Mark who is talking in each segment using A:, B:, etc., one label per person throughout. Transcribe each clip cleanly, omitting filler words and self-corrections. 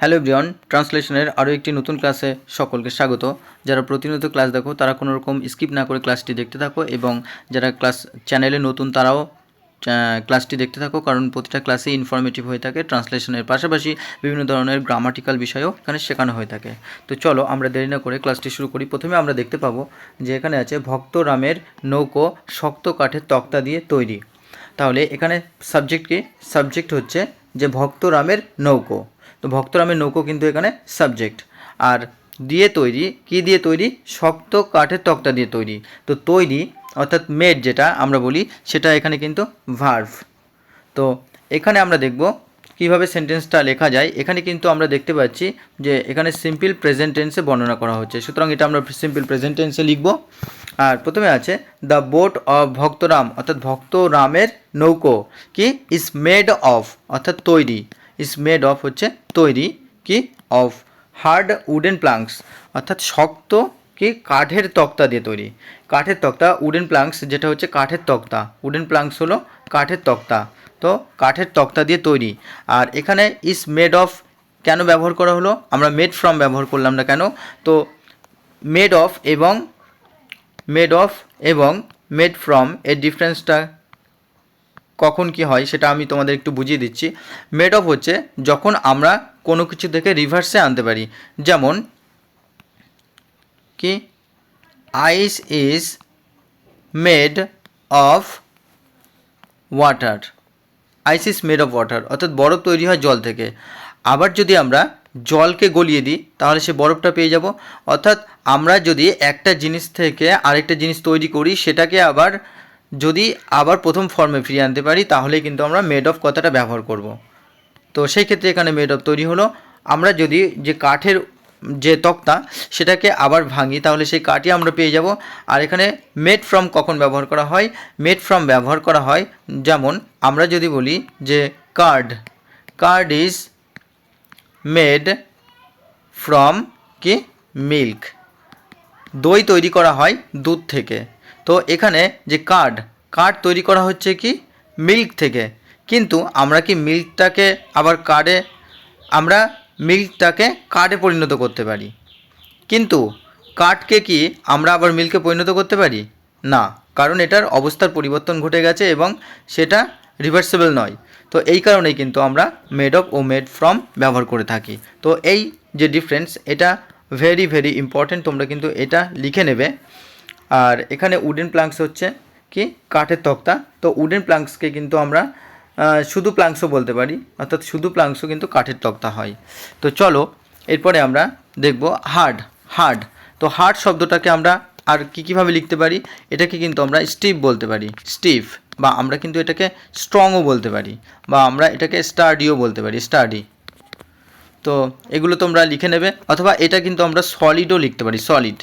A: Hello everyone, ট্রান্সলেশনের আরও একটি নতুন ক্লাসে সকলকে স্বাগত। যারা প্রতিনিয়ত ক্লাস দেখো তারা কোনো রকম স্কিপ না করে ক্লাসটি দেখতে থাকো, এবং যারা ক্লাস চ্যানেলে নতুন তারাও ক্লাসটি দেখতে থাকো, কারণ প্রতিটা ক্লাসে ইনফরমেটিভ হয়ে থাকে। ট্রান্সলেশনের পাশাপাশি বিভিন্ন ধরনের গ্রামাটিক্যাল বিষয়ও এখানে শেখানো হয়ে থাকে। তো চলো আমরা দেরি না করে ক্লাসটি শুরু করি। প্রথমে আমরা দেখতে পাবো যে এখানে আছে ভক্ত রামের নৌকো শক্ত কাঠের তক্তা দিয়ে তৈরি। তাহলে এখানে সাবজেক্ট কি? সাবজেক্ট হচ্ছে যে ভক্ত রামের নৌকো। তো ভক্তরামের নৌকো কিন্তু এখানে সাবজেক্ট। আর দিয়ে তৈরি, কি দিয়ে তৈরি? শক্ত কাঠের তক্তা দিয়ে তৈরি। তো তৈরি অর্থাৎ মেড যেটা আমরা বলি, সেটা এখানে কিন্তু ভার্ভ। তো এখানে আমরা দেখব কিভাবে সেন্টেন্সটা লেখা যায়। এখানে কিন্তু আমরা দেখতে পাচ্ছি যে এখানে সিম্পল প্রেজেন্ট টেন্সে বর্ণনা করা হচ্ছে, সুতরাং এটা আমরা সিম্পল প্রেজেন্ট টেন্সে লিখব। আর প্রথমে আছে দ্য বোট অফ ভক্তরাম, অর্থাৎ ভক্তরামের নৌকো কি? ইজ মেড অফ, অর্থাৎ তৈরি। ইজ মেড অফ হচ্ছে তৈরি, কি? অফ হার্ড উডেন প্লাঙ্কস, অর্থাৎ শক্ত কি কাঠের তক্তা দিয়ে তৈরি। কাঠের তক্তা, উডেন প্লাঙ্কস যেটা হচ্ছে কাঠের তক্তা, উডেন প্লাঙ্কস হলো কাঠের তক্তা। তো কাঠের তক্তা দিয়ে তৈরি। আর এখানে ইজ মেড অফ কেন ব্যবহার করা হলো? আমরা মেড ফ্রম ব্যবহার করলাম না কেন? তো মেড অফ এবং মেড ফ্রম এর ডিফারেন্সটা কখন কি হয় সেটা আমি তোমাদের একটু বুঝিয়ে দিচ্ছি। মেড অফ হচ্ছে যখন আমরা কোনো কিছু থেকে রিভার্সে আনতে পারি। যেমন কি? Ice is made of water. Ice is made of water, অর্থাৎ বরফ তৈরি হয় জল থেকে। আবার যদি আমরা জলকে গলিয়ে দিই তাহলে সে বরফটা পেয়ে যাব। অর্থাৎ আমরা যদি একটা জিনিস থেকে আরেকটা জিনিস তৈরি করি, সেটাকে আবার যদি আবার প্রথম ফর্মে ফিরিয়ে আনতে পারি, তাহলে কিন্তু আমরা মেড অফ কথাটা ব্যবহার করব। তো সেই ক্ষেত্রে এখানে মেড অফ তৈরি হলো। আমরা যদি যে কাঠের যে তক্তা সেটাকে আবার ভাঙি, তাহলে সেই কাঠই আমরা পেয়ে যাব। আর এখানে মেড ফ্রম কখন ব্যবহার করা হয়? মেড ফ্রম ব্যবহার করা হয় যেমন আমরা যদি বলি যে কার্ড ইজ মেড ফ্রম কি? মিল্ক। দই তৈরি করা হয় দুধ থেকে। তো এখানে যে কার্ড তৈরি করা হচ্ছে কি? মিল্ক থেকে। কিন্তু আমরা কি মিল্কটাকে আবার কার্ডে পরিণত করতে পারি, কিন্তু কার্ডকে কি আমরা আবার মিল্কে পরিণত করতে পারি না, কারণ এটার অবস্থার পরিবর্তন ঘটে গেছে এবং সেটা রিভার্সেবল নয়। তো এই কারণেই কিন্তু আমরা মেড অফ ও মেড ফ্রম ব্যবহার করে থাকি। তো এই যে ডিফারেন্স, এটা ভেরি ভেরি ইম্পর্টেন্ট, তোমরা কিন্তু এটা লিখে নেবে। আর এখানে উডেন প্লাঙ্কস হচ্ছে কি? কাঠের তক্তা। তো উডেন প্লাঙ্কসকে কিন্তু আমরা শুধু প্লাঙ্কসও বলতে পারি, অর্থাৎ শুধু প্লাঙ্কসও কিন্তু কাঠের তক্তা হয়। তো চলো এরপরে আমরা দেখব হার্ড। তো হার্ড শব্দটাকে আমরা আর কীভাবে লিখতে পারি? এটাকে কিন্তু আমরা স্টিফ বলতে পারি, স্টিফ। বা আমরা কিন্তু এটাকে স্ট্রংও বলতে পারি, বা আমরা এটাকে স্টার্ডিও বলতে পারি, স্টার্ডি। তো এগুলো তোমরা লিখে নেবে, অথবা এটা কিন্তু আমরা সলিডও লিখতে পারি, সলিড।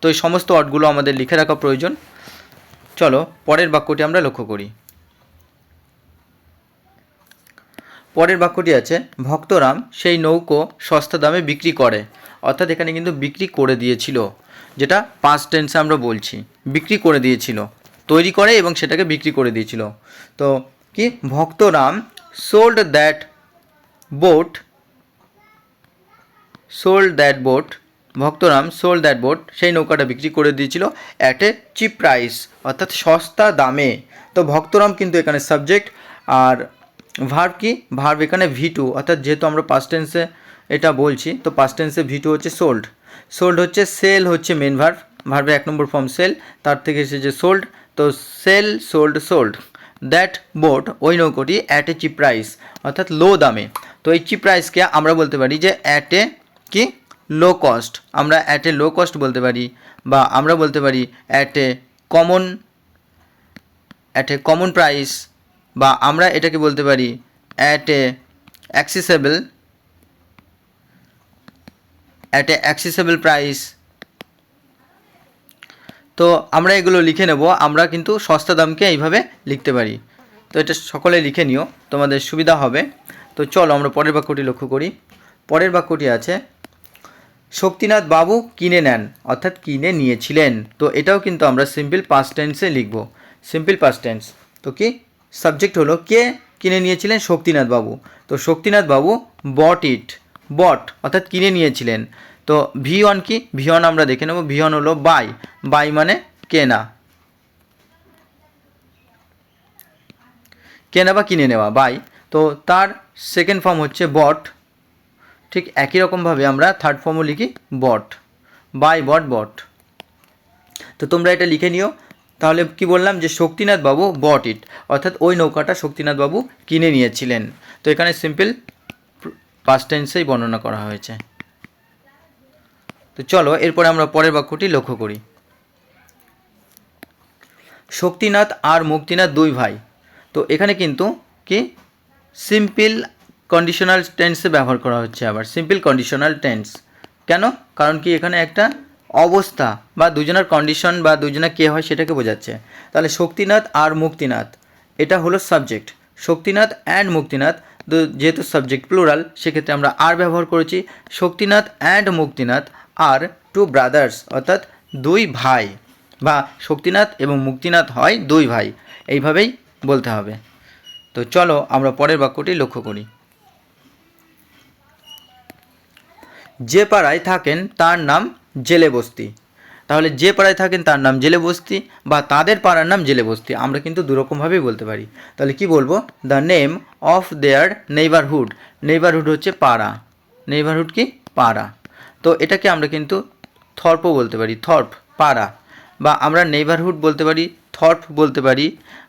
A: তো এই সমস্ত ওয়ার্ডগুলো আমাদের লিখে রাখা প্রয়োজন। চলো পরের বাক্যটি আমরা লক্ষ্য করি। পরের বাক্যটি আছে ভক্তরাম সেই নৌকো সস্তা দামে বিক্রি করে, অর্থাৎ এখানে কিন্তু বিক্রি করে দিয়েছিল, যেটা পাস্ট টেন্সে আমরা বলছি। বিক্রি করে দিয়েছিল, তৈরি করে এবং সেটাকে বিক্রি করে দিয়েছিল। তো কি? Bhaktaram sold that boat, Bhaktaram sold that boat, সেই নৌকাটা বিক্রি করে দিয়েছিল অ্যাট এ চিপ প্রাইস, অর্থাৎ সস্তা দামে। তো ভক্তরাম কিন্তু এখানে সাবজেক্ট। আর ভার্ব কি? ভার্ব এখানে V2, অর্থাৎ যেহেতু আমরা পাস্ট টেন্সে এটা বলছি, তো পাস্ট টেন্সে V2 হচ্ছে সোল্ড হচ্ছে, সেল হচ্ছে মেন ভার্ব, ভার্বের 1 নম্বর ফর্ম সেল, তার থেকে এসেছে সোল্ড। তো সেল, সোল্ড। দ্যাট বোট, ওই নৌকোটি অ্যাট এ চিপ প্রাইস, অর্থাৎ লো দামে। তো এই চিপ প্রাইসকে আমরা বলতে পারি যে অ্যাট এ কি? Low cost. আমরা অ্যাট এ লো কস্ট বলতে পারি, বা আমরা বলতে পারি অ্যাট এ কমন প্রাইস, বা আমরা এটাকে বলতে পারি অ্যাট এ অ্যাক্সেসেবল প্রাইস। তো আমরা এগুলো লিখে নেব। আমরা কিন্তু সস্তা দামকে এইভাবে লিখতে পারি। তো এটা সকলে লিখে নিও, তোমাদের সুবিধা হবে। তো চলো আমরা পরের বাক্যটি লক্ষ্য করি। পরের বাক্যটি আছে শক্তিনাথ বাবু কিনে নেন, অর্থাৎ কিনে নিয়েছিলেন। তো এটাও কিন্তু আমরা সিম্পল পাস্ট টেন্সে লিখব, সিম্পল পাস্ট টেন্স। তো কি? সাবজেক্ট হলো কে কিনে নিয়েছিলেন? শক্তিনাথ বাবু। তো শক্তিনাথ বাবু বট ইট, বট অর্থাৎ কিনে নিয়েছিলেন। তো ভি1 কি, ভি1 আমরা দেখে নেব। ভি1 হলো বাই, বাই মানে কেনা, কেনা বা কিনে নেওয়া, বাই। তো তার সেকেন্ড ফর্ম হচ্ছে বট। ঠিক একই রকমভাবে আমরা থার্ড ফর্মও লিখি বট, বাই বট বট। তো তোমরা এটা লিখে নিও। তাহলে কি বললাম যে শক্তিনাথ বাবু বট ইট, অর্থাৎ ওই নৌকাটা শক্তিনাথ বাবু কিনে নিয়েছিলেন। তো এখানে সিম্পল পাস্ট টেন্সেই বর্ণনা করা হয়েছে। তো চলো এরপরে আমরা পরের বাক্যটি লক্ষ্য করি। শক্তিনাথ আর মুক্তিনাথ দুই ভাই। তো এখানে কিন্তু কি সিম্পল কন্ডিশনাল টেন্সে ব্যবহার করা হচ্ছে। আবার সিম্পল কন্ডিশনাল টেন্স কেন? কারণ কি এখানে একটা অবস্থা বা দুজনের কন্ডিশন বা দুজনে কে হয় সেটাকে বোঝাচ্ছে। তাহলে শক্তিনাথ আর মুক্তিনাথ এটা হলো সাবজেক্ট। শক্তিনাথ অ্যান্ড মুক্তিনাথ, যেহেতু সাবজেক্ট প্লুরাল সেক্ষেত্রে আমরা আর ব্যবহার করেছি। Shaktinath and Muktinath are two brothers, অর্থাৎ দুই ভাই, বা শক্তিনাথ এবং মুক্তিনাথ হয় দুই ভাই, এইভাবেই বলতে হবে। তো চলো আমরা পরের বাক্যটি লক্ষ্য করি। যে পাড়ায় থাকেন তার নাম জেলে বস্তি। তাহলে যে পাড়ায় থাকেন তার নাম জেলে বস্তি বা তাদের পাড়ার নাম জেলে বস্তি, আমরা কিন্তু দুরকমভাবেই বলতে পারি। তাহলে কি বলবো? The name of their neighbourhood. Neighbourhood হচ্ছে পাড়া, নেইবারহুড কি পাড়া। তো এটাকে আমরা কিন্তু থর্পও বলতে পারি, থর্প পাড়া, বা আমরা নেইবারহুড বলতে পারি, থর্প বলতে পারি,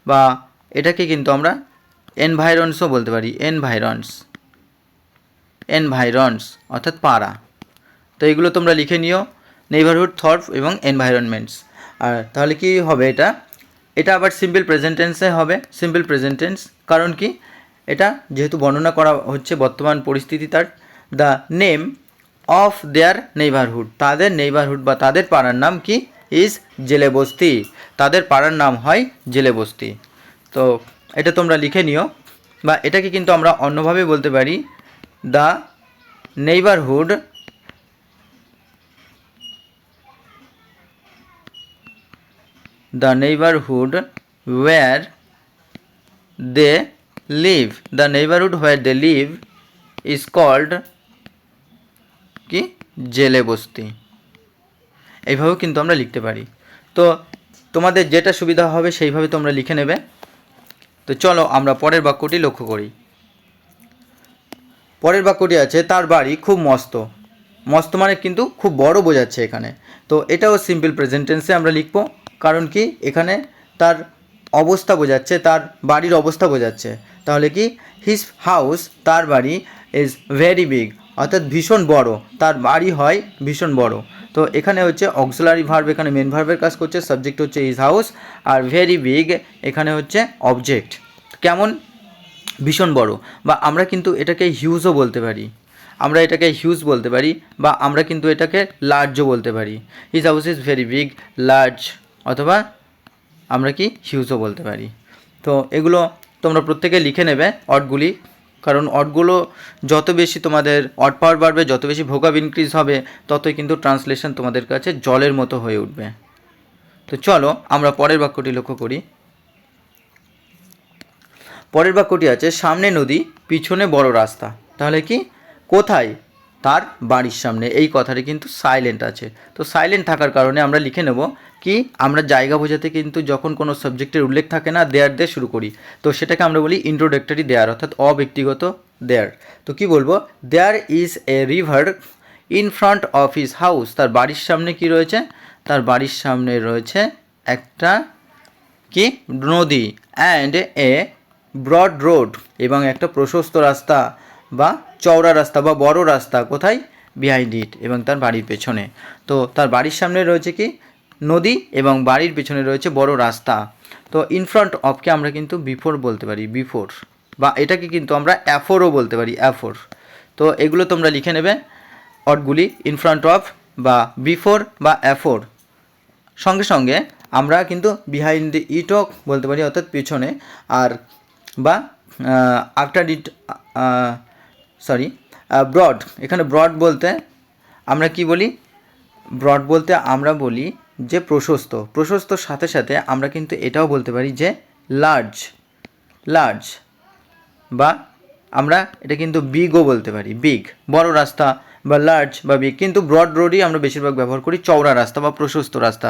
A: বা এটাকে কিন্তু আমরা এনভায়রনসও বলতে পারি, এনভায়রনস, এনভায়রনস অর্থাৎ পাড়া। তো এগুলো তোমরা লিখে নিও, নেইবারহুড, থর্প এবং এনভায়রনমেন্টস। আর তাহলে কি হবে এটা? এটা আবার সিম্পল প্রেজেন্ট টেন্সে হবে, সিম্পল প্রেজেন্ট টেন্স। কারণ কি এটা যেহেতু বর্ণনা করা হচ্ছে বর্তমান পরিস্থিতি তার। The name of their neighbourhood, তাদের নেইবারহুড বা তাদের পাড়ার নাম কি? ইজ জেলে বস্তি, তাদের পাড়ার নাম হয় জেলে বস্তি। তো এটা তোমরা লিখে নিও। বা এটাকে কিন্তু আমরা অন্যভাবে বলতে পারি, the neighbourhood where they live, the neighborhood where they live is called কি জেলে বস্তি। এইভাবেও কিন্তু আমরা লিখতে পারি। তো তোমাদের যেটা সুবিধা হবে সেইভাবে তোমরা লিখে নেবে। তো চলো আমরা পরের বাক্যটি লক্ষ্য করি। পরের বাক্যটি আছে তার বাড়ি খুব মস্ত। মস্ত মানে কিন্তু খুব বড় বোঝাচ্ছে এখানে। তো এটাও সিম্পল প্রেজেন্ট টেন্সে আমরা লিখব। কারণ কি এখানে তার অবস্থা বোঝাচ্ছে, তার বাড়ির অবস্থা বোঝাচ্ছে। তাহলে কি হিজ হাউস, তার বাড়ি, ইজ ভেরি বিগ অর্থাৎ ভীষণ বড়, তার বাড়ি হয় ভীষণ বড়। তো এখানে হচ্ছে অক্সিলারি ভার্ব, এখানে মেন ভার্বের কাজ করছে, সাবজেক্ট হচ্ছে is house, are very big এখানে হচ্ছে অবজেক্ট। কেমন? ভীষণ বড়। বা আমরা কিন্তু এটাকে হিউজও বলতে পারি, আমরা এটাকে হিউজ বলতে পারি, বা আমরা কিন্তু এটাকে লার্জও বলতে পারি। His house is very big, large, অথবা আমরা কি হিউজও বলতে পারি। তো এগুলো তোমরা প্রত্যেকে লিখে নেবে অর্ডগুলি, কারণ অর্ডগুলো যত বেশি তোমাদের অড পাওয়ার বাড়বে, যত বেশি ভোকাব ইনক্রিজ হবে, ততই কিন্তু ট্রান্সলেশন তোমাদের কাছে জলের মতো হয়ে উঠবে। তো চলো আমরা পরের বাক্যটি লক্ষ্য করি। পরের বাক্যটি আছে সামনে নদী পিছনে বড় রাস্তা। তাহলে কি কোথায়? তার বাড়ির সামনে। এই কথাটি কিন্তু সাইলেন্ট আছে। তো সাইলেন্ট থাকার কারণে আমরা লিখে নেব কি, আমরা জায়গা বোঝাতে কিন্তু যখন কোনো সাবজেক্টের উল্লেখ থাকে না, দেয়ার দিয়ে শুরু করি। তো সেটাকে আমরা বলি ইন্ট্রোডাক্টরি দেয়ার, অর্থাৎ অব্যক্তিগত দেয়ার। তো কি বলবো? There is a river in front of his house. তার বাড়ির সামনে কি রয়েছে? তার বাড়ির সামনে রয়েছে একটা কি নদী, অ্যান্ড এ ব্রড রোড, এবং একটা প্রশস্ত রাস্তা বা চওড়া রাস্তা বা বড় রাস্তা। কোথায়? বিহাইন্ড ইট, এবং তার বাড়ির পেছনে। তো তার বাড়ির সামনে রয়েছে কি নদী, এবং বাড়ির পেছনে রয়েছে বড় রাস্তা। তো ইন ফ্রন্ট অফকে আমরা কিন্তু বিফোর বলতে পারি, বিফোর, বা এটাকে কিন্তু আমরা অ্যাফোরও বলতে পারি, অ্যাফোর। তো এগুলো তোমরা লিখে নেবে অর্ডগুলি, ইন ফ্রন্ট অফ বা বিফোর বা অ্যাফোর। সঙ্গে সঙ্গে আমরা কিন্তু বিহাইন্ড ইটও বলতে পারি, অর্থাৎ পিছনে। আর বা আফটার ইট, ব্রড, এখানে ব্রড বলতে আমরা কি বলি? ব্রড বলতে আমরা বলি যে প্রশস্ত। প্রশস্তর সাথে সাথে আমরা কিন্তু এটাও বলতে পারি যে লার্জ, লার্জ বা আমরা এটা কিন্তু বিগও বলতে পারি, বিগ বড় রাস্তা বা লার্জ বা বিগ, কিন্তু ব্রড রোডই আমরা বেশিরভাগ ব্যবহার করি, চওড়া রাস্তা বা প্রশস্ত রাস্তা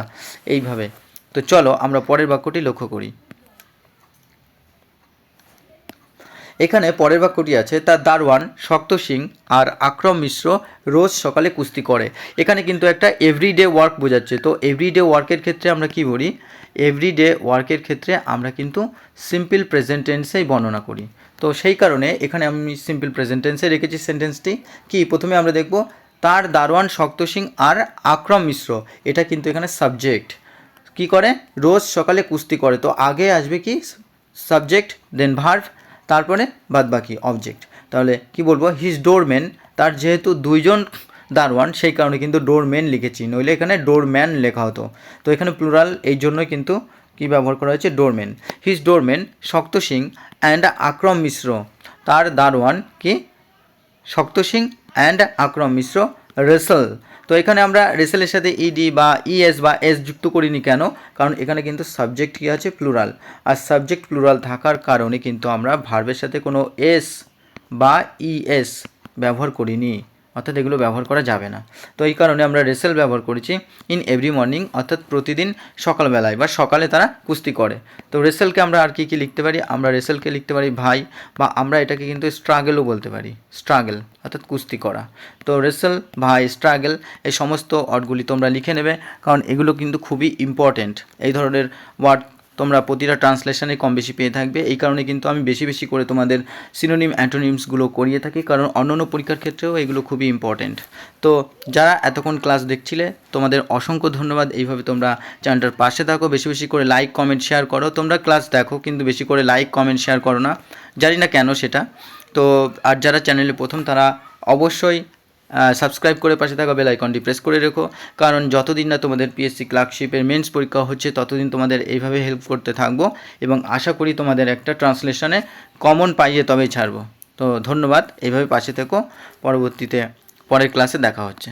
A: এইভাবে। তো চলো আমরা পরের বাক্যটি লক্ষ্য করি। এখানে পরের বাক্যটি আছে, তার দারোয়ান শক্ত সিং আর আকরম মিশ্র রোজ সকালে কুস্তি করে। এখানে কিন্তু একটা এভরিডে ওয়ার্ক বোঝাচ্ছে। তো এভরিডে ওয়ার্কের ক্ষেত্রে আমরা কি বলি, এভরিডে ওয়ার্কের ক্ষেত্রে আমরা কিন্তু সিম্পল প্রেজেন্ট টেন্সেই বর্ণনা করি। তো সেই কারণে এখানে আমি সিম্পল প্রেজেন্ট টেন্সে রেখেছি সেন্টেন্সটি। কি প্রথমে আমরা দেখব, তার দারোয়ান শক্ত সিং আর আকরম মিশ্র, এটা কিন্তু এখানে সাবজেক্ট। কি করে, রোজ সকালে কুস্তি করে। তো আগে আসবে কি সাবজেক্ট, দেন ভার্ব, তারপরে বাদবাকি অবজেক্ট। তাহলে কি বলবো, হিজ ডোরম্যান, তার যেহেতু দুইজন দারোয়ান সেই কারণে কিন্তু ডোরম্যান লিখেছি, নইলে এখানে ডোরম্যান লেখা হতো। তো এখানে প্লুরাল, এই জন্যই কিন্তু কি ব্যবহার করা হয়েছে, ডোরম্যান। হিজ ডোরম্যান শক্ত সিং অ্যান্ড আকরম মিশ্র, তার দারোয়ান কি শক্ত Singh and Akram Mishra Rachel. তো এখানে আমরা রেসেলের সাথে ইডি বা ইএস বা এস যুক্ত করিনি কেন, কারণ এখানে কিন্তু সাবজেক্ট কী আছে, প্লুরাল। আর সাবজেক্ট প্লুরাল থাকার কারণে কিন্তু আমরা ভার্বের সাথে কোনো এস বা ইএস ব্যবহার করিনি, অর্থাৎ এগুলো ব্যবহার করা যাবে না। তো এই কারণে আমরা রেসেল ব্যবহার করেছি ইন এভরি মর্নিং, অর্থাৎ প্রতিদিন সকালবেলায় বা সকালে তারা কুস্তি করে। তো রেসেলকে আমরা আর কী কী লিখতে পারি, আমরা রেসেলকে লিখতে পারি ভাই, বা আমরা এটাকে কিন্তু স্ট্রাগলও বলতে পারি, স্ট্রাগল অর্থাৎ কুস্তি করা। তো রেসেল, ভাই, স্ট্রাগল, এই সমস্ত ওয়ার্ডগুলি তোমরা লিখে নেবে, কারণ এগুলো কিন্তু খুবই ইম্পর্টেন্ট। এই ধরনের ওয়ার্ড তোমরা প্রতিটা ট্রান্সলেশনে কম বেশি পেয়ে থাকবে। এই কারণে কিন্তু আমি বেশি বেশি করে তোমাদের সিনোনিম অ্যান্টোনিমসগুলো করিয়ে থাকি, কারণ অন্যান্য পরীক্ষার ক্ষেত্রেও এগুলো খুবই ইম্পর্টেন্ট। তো যারা এতক্ষণ ক্লাস দেখছিলে তোমাদের অসংখ্য ধন্যবাদ। এইভাবে তোমরা চ্যানেলটার পাশে থাকো, বেশি বেশি করে লাইক কমেন্ট শেয়ার করো। তোমরা ক্লাস দেখো কিন্তু বেশি করে লাইক কমেন্ট শেয়ার করো না, জানি না কেন সেটা। তো আর যারা চ্যানেলে প্রথম তারা অবশ্যই সাবস্ক্রাইব করে পাশে থাকা বেল আইকনটি প্রেস করে রেখো, কারণ যতদিন না তোমাদের পিএসসি ক্লার্কশিপের মেন্স পরীক্ষা হচ্ছে ততদিন তোমাদের এইভাবে হেল্প করতে থাকবো, এবং আশা করি তোমাদের একটা ট্রান্সলেশনে কমন পাইয়ে তবেই ছাড়বো। তো ধন্যবাদ, এইভাবে পাশে থেকো। পরবর্তীতে পরের ক্লাসে দেখা হচ্ছে।